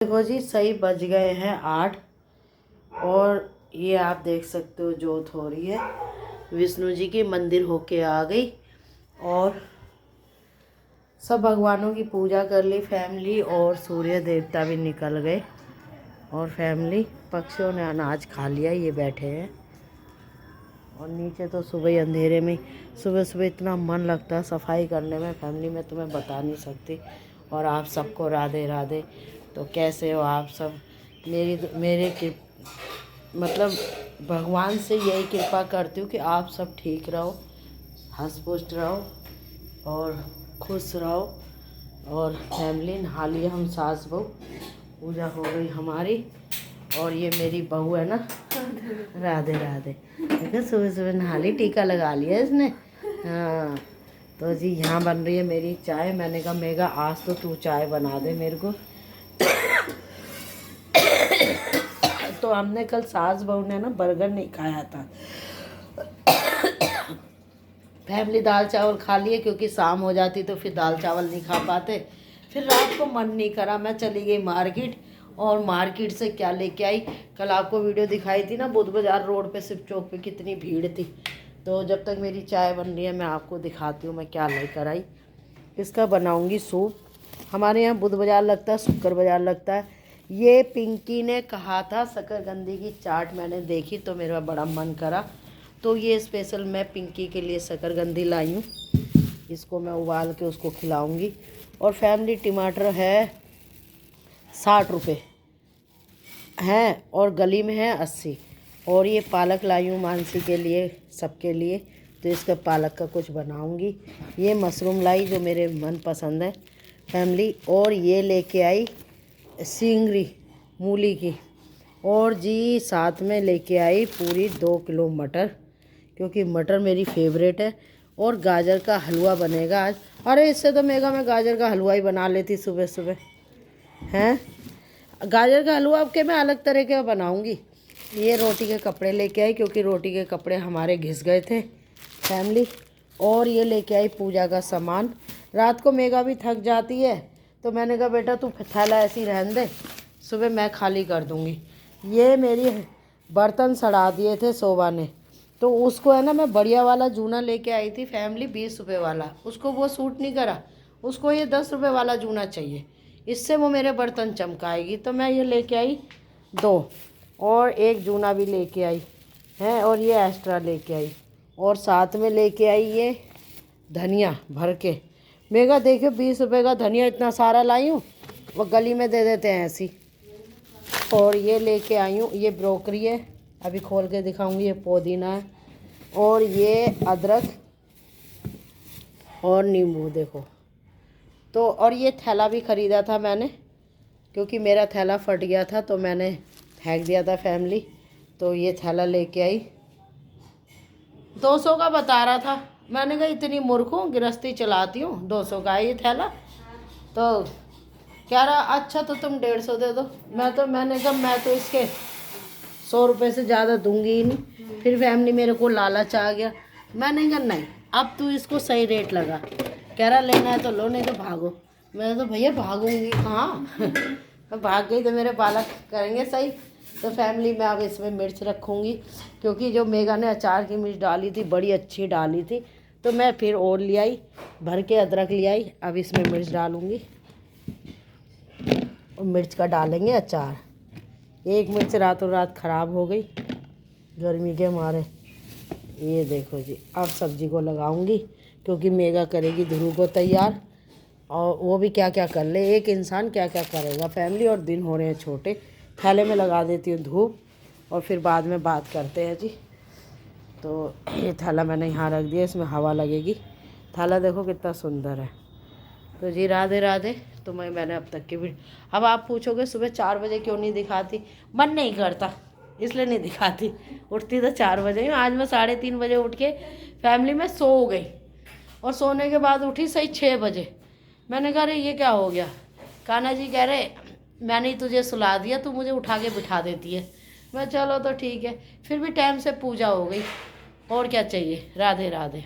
देखो जी, सही बज गए हैं 8 और ये आप देख सकते हो जोत हो रही है। विष्णु जी की मंदिर होके आ गई और सब भगवानों की पूजा कर ली फैमिली, और सूर्य देवता भी निकल गए और फैमिली पक्षियों ने अनाज खा लिया। ये बैठे हैं और नीचे तो सुबह ही अंधेरे में, सुबह सुबह इतना मन लगता है सफाई करने में फैमिली, मैं तुम्हें बता नहीं सकती। और आप सबको राधे राधे। तो कैसे हो आप सब? मेरे मतलब भगवान से यही कृपा करती हूँ कि आप सब ठीक रहो, हंस पुष्ट रहो और खुश रहो। और फैमिली नहा लिया हम सास बहू, पूजा हो गई हमारी। और ये मेरी बहू है ना, राधे राधे। देखो सुबह सुबह नहा ली, टीका लगा लिया इसने। हाँ तो जी यहाँ बन रही है मेरी चाय। मैंने कहा मेगा आज तो तू चाय बना दे मेरे को। तो हमने कल सास बहू ने ना बर्गर नहीं खाया था फैमिली, दाल चावल खा लिए क्योंकि शाम हो जाती तो फिर दाल चावल नहीं खा पाते। फिर रात को मन नहीं करा, मैं चली गई मार्केट और मार्केट से क्या लेके आई। कल आपको वीडियो दिखाई थी ना, बुध बाजार रोड पे शिव चौक पे कितनी भीड़ थी। तो जब तक मेरी चाय बन रही है मैं आपको दिखाती हूँ मैं क्या लेकर आई। इसका बनाऊँगी सूप। हमारे यहाँ बुध बाजार लगता है, शुक्र बाजार लगता है। ये पिंकी ने कहा था शकरकंदी की चाट, मैंने देखी तो मेरा बड़ा मन करा, तो ये स्पेशल मैं पिंकी के लिए शकरकंदी लाई हूँ। इसको मैं उबाल के उसको खिलाऊँगी। और फैमिली टमाटर है 60 रुपये हैं और गली में है 80। और ये पालक लाई हूँ मानसी के लिए, सबके लिए, तो इसका पालक का कुछ बनाऊँगी। ये मशरूम लाई जो मेरे मन पसंद है फैमिली। और ये लेके आई सिंगरी मूली की। और जी साथ में लेके आई पूरी 2 किलो मटर, क्योंकि मटर मेरी फेवरेट है। और गाजर का हलवा बनेगा आज। अरे इससे तो मैं गाजर का हलवा ही बना लेती सुबह सुबह हैं। गाजर का हलवा अब के मैं अलग तरह के बनाऊंगी। ये रोटी के कपड़े लेके आई क्योंकि रोटी के कपड़े हमारे घिस गए थे फैमिली। और ये लेके आई पूजा का सामान। रात को मेगा भी थक जाती है तो मैंने कहा बेटा तू थैला ऐसी रहने दे, सुबह मैं खाली कर दूंगी। ये मेरी बर्तन सड़ा दिए थे शोभा ने, तो उसको है ना मैं बढ़िया वाला जूना लेके आई थी फैमिली, 20 रुपये वाला। उसको वो सूट नहीं करा, उसको ये 10 रुपये वाला जूना चाहिए, इससे वो मेरे बर्तन चमकाएगी। तो मैं ये लेके आई 2 और एक जूना भी लेके आई है। और ये एक्स्ट्रा लेके आई और साथ में लेके आई ये धनिया भर के। मेगा देखियो 20 रुपये का धनिया इतना सारा लाई हूँ, वो गली में दे देते हैं ऐसी। और ये लेके आई हूँ, ये ब्रोकरी है, अभी खोल के दिखाऊंगी। ये पुदीना है और ये अदरक और नींबू देखो। तो और ये थैला भी ख़रीदा था मैंने, क्योंकि मेरा थैला फट गया था तो मैंने फेंक दिया था फैमिली। तो ये थैला लेके आई, 200 का बता रहा था। मैंने कहा इतनी मूर्ख हूँ, गृहस्थी चलाती हूँ, 200 का है ये थैला। तो कह रहा अच्छा तो तुम 150 दे दो। मैंने कहा मैं तो इसके 100 रुपये से ज़्यादा दूंगी ही नहीं। फिर फैमिली मेरे को लालच आ गया, मैंने कहा नहीं अब तू इसको सही रेट लगा। कह रहा लेना है तो लो, नहीं तो भागो। मैं तो भैया भागूंगी कहाँ मैं भाग गई तो मेरे बालक करेंगे सही। तो फैमिली मैं अब इसमें मिर्च रखूँगी, क्योंकि जो मेगा ने अचार की मिर्च डाली थी बड़ी अच्छी डाली थी, तो मैं फिर और ले आई भर के अदरक ले आई। अब इसमें मिर्च डालूँगी और मिर्च का डालेंगे अचार। एक मिर्च रातों रात ख़राब हो गई गर्मी के मारे। ये देखो जी, अब सब्जी को लगाऊंगी क्योंकि मेगा करेगी ध्रुव को तैयार। और वो भी क्या क्या कर ले, एक इंसान क्या क्या करेगा फैमिली। और दिन हो रहे हैं छोटे, थैले में लगा देती हूँ धूप और फिर बाद में बात करते हैं जी। तो ये थैला मैंने यहाँ रख दिया, इसमें हवा लगेगी। थैला देखो कितना सुंदर है। तो जी राधे राधे। तो मैंने अब तक की भी, अब आप पूछोगे सुबह 4 बजे क्यों नहीं दिखाती, मन नहीं करता इसलिए नहीं दिखाती। उठती तो 4 बजे हूँ, आज मैं 3:30 बजे उठ के फैमिली में सो गई। और सोने के बाद उठी सही 6 बजे। मैंने कहा अरे ये क्या हो गया। कान्हा जी कह रहे मैंने ही तुझे सुला दिया, तू मुझे उठा के बिठा देती है। मैं चलो तो ठीक है। फिर भी टाइम से पूजा हो गई, और क्या चाहिए। राधे राधे।